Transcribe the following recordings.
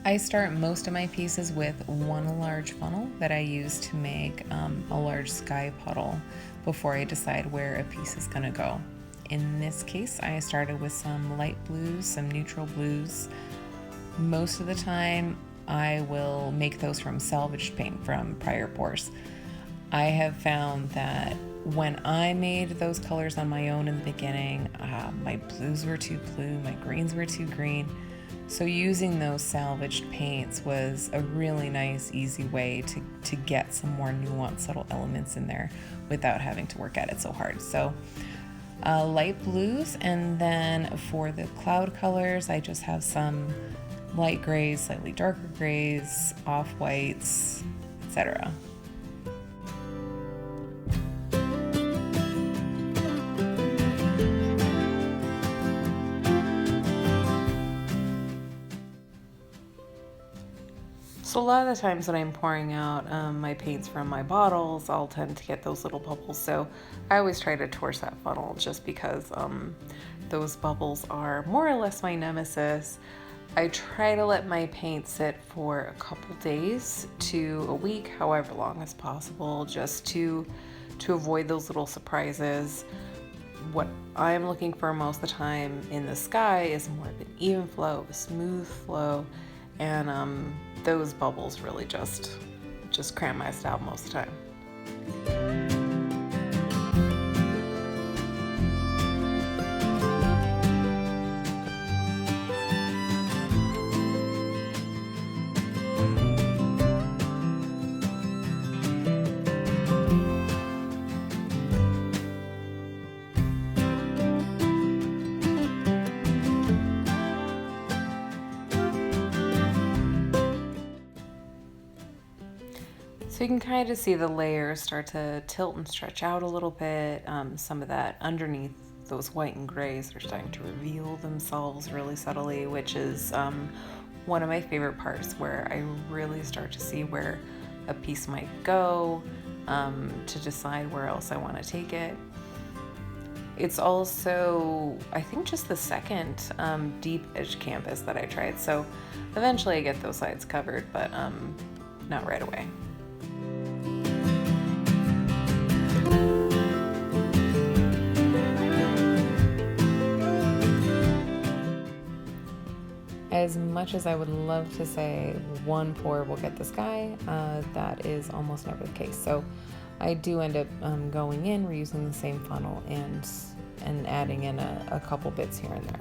I start most of my pieces with one large funnel that I use to make a large sky puddle before I decide where a piece is going to go. In this case, I started with some light blues, some neutral blues. Most of the time, I will make those from salvaged paint from prior pours. I have found that when I made those colors on my own in the beginning, my blues were too blue, my greens were too green. So using those salvaged paints was a really nice, easy way to get some more nuanced little elements in there without having to work at it so hard. So light blues, and then for the cloud colors, I just have some light grays, slightly darker grays, off-whites, etc. So a lot of the times when I'm pouring out my paints from my bottles, I'll tend to get those little bubbles. So I always try to torch that funnel just because those bubbles are more or less my nemesis. I try to let my paint sit for a couple days to a week, however long as possible, just to avoid those little surprises. What I'm looking for most of the time in the sky is more of an even flow, a smooth flow, and those bubbles really just cram my style most of the time. So you can kind of see the layers start to tilt and stretch out a little bit. Some of that underneath those white and grays are starting to reveal themselves really subtly, which is one of my favorite parts, where I really start to see where a piece might go, to decide where else I want to take it. It's also, I think, just the second deep edge canvas that I tried. So eventually I get those sides covered, but not right away. As much as I would love to say one pour will get the sky, that is almost never the case. So I do end up going in, reusing the same funnel, and adding in a couple bits here and there.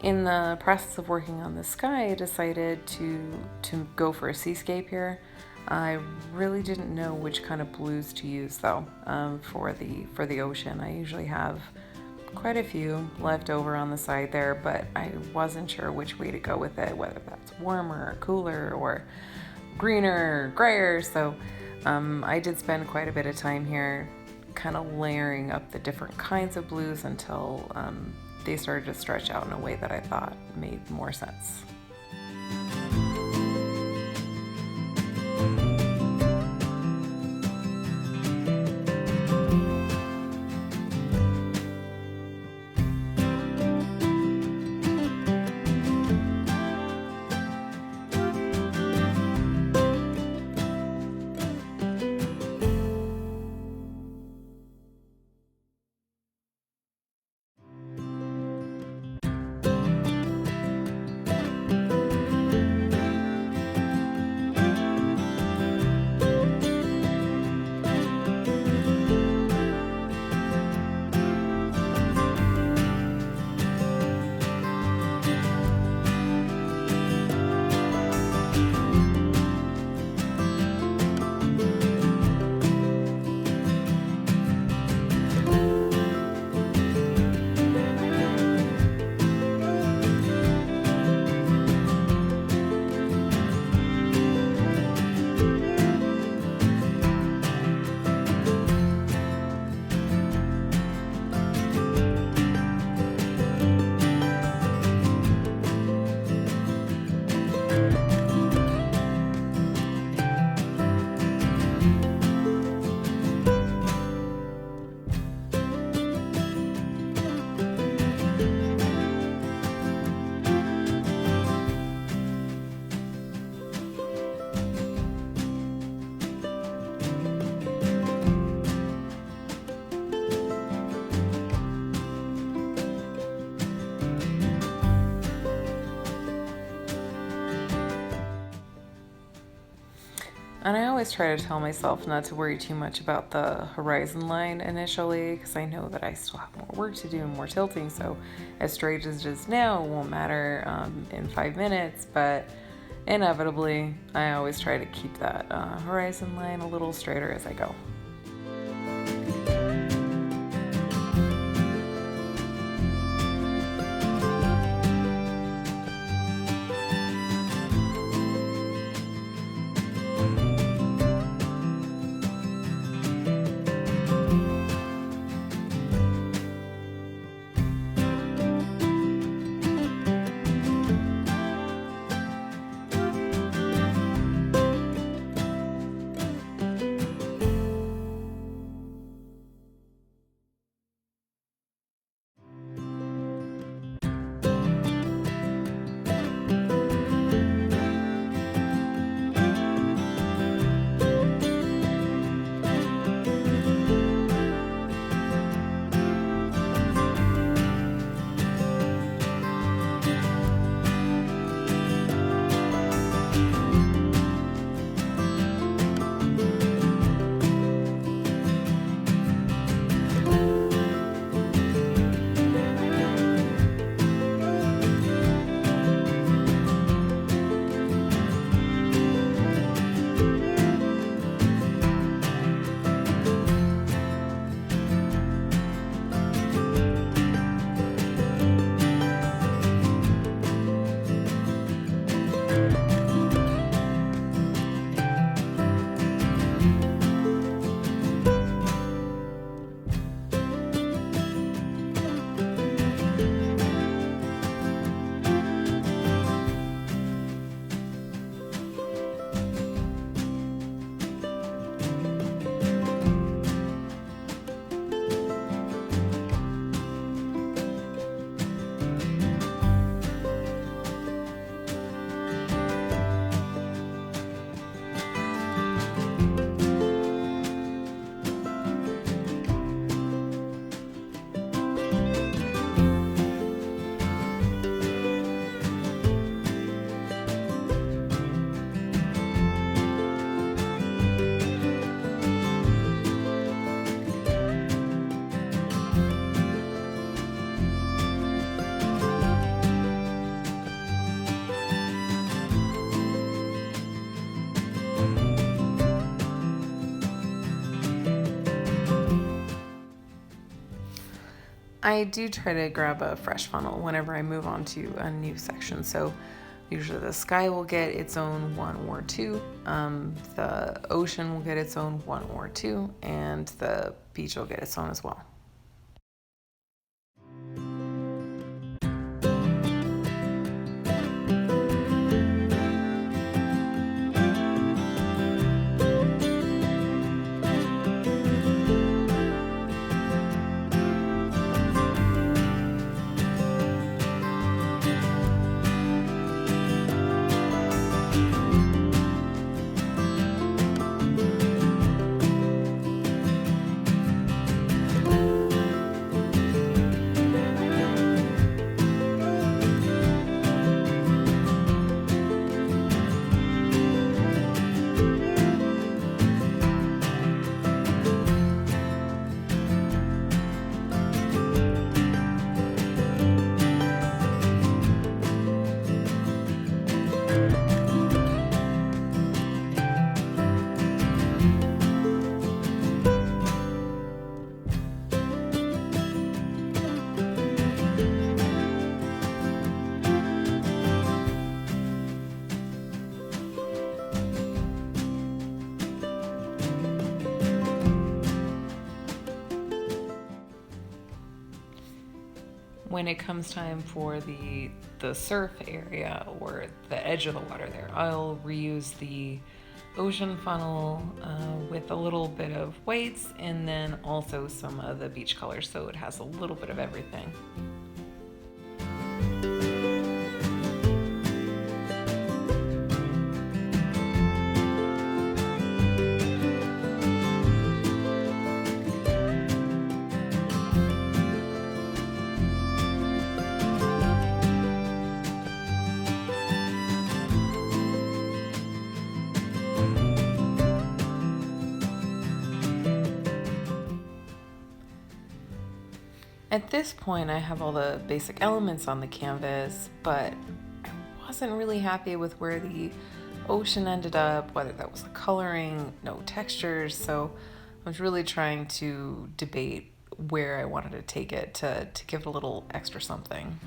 in the process of working on the sky, I decided to go for a seascape here. I really didn't know which kind of blues to use though, for the ocean. I usually have quite a few left over on the side there, but I wasn't sure which way to go with it, whether that's warmer or cooler or greener or grayer. So I did spend quite a bit of time here kind of layering up the different kinds of blues until they started to stretch out in a way that I thought made more sense. And I always try to tell myself not to worry too much about the horizon line initially, because I know that I still have more work to do and more tilting, so as straight as it is now won't matter in 5 minutes, but inevitably I always try to keep that horizon line a little straighter as I go. I do try to grab a fresh funnel whenever I move on to a new section. So usually the sky will get its own one or two, the ocean will get its own one or two, and the beach will get its own as well. When it comes time for the surf area or the edge of the water there, I'll reuse the ocean funnel with a little bit of whites and then also some of the beach colors, so it has a little bit of everything. At this point, I have all the basic elements on the canvas, but I wasn't really happy with where the ocean ended up, whether that was the coloring, no textures, so I was really trying to debate where I wanted to take it to give it a little extra something.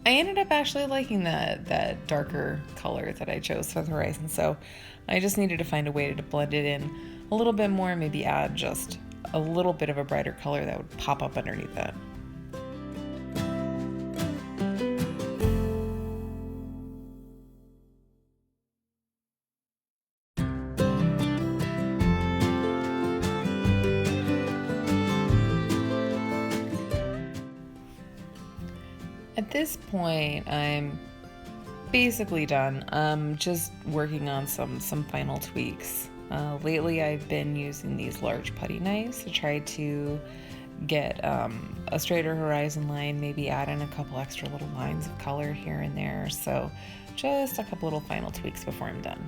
I ended up actually liking that darker color that I chose for the horizon, so I just needed to find a way to blend it in a little bit more, maybe add just a little bit of a brighter color that would pop up underneath that. At this point, I'm basically done. Just working on some final tweaks. Lately I've been using these large putty knives to try to get a straighter horizon line, maybe add in a couple extra little lines of color here and there. So just a couple little final tweaks before I'm done.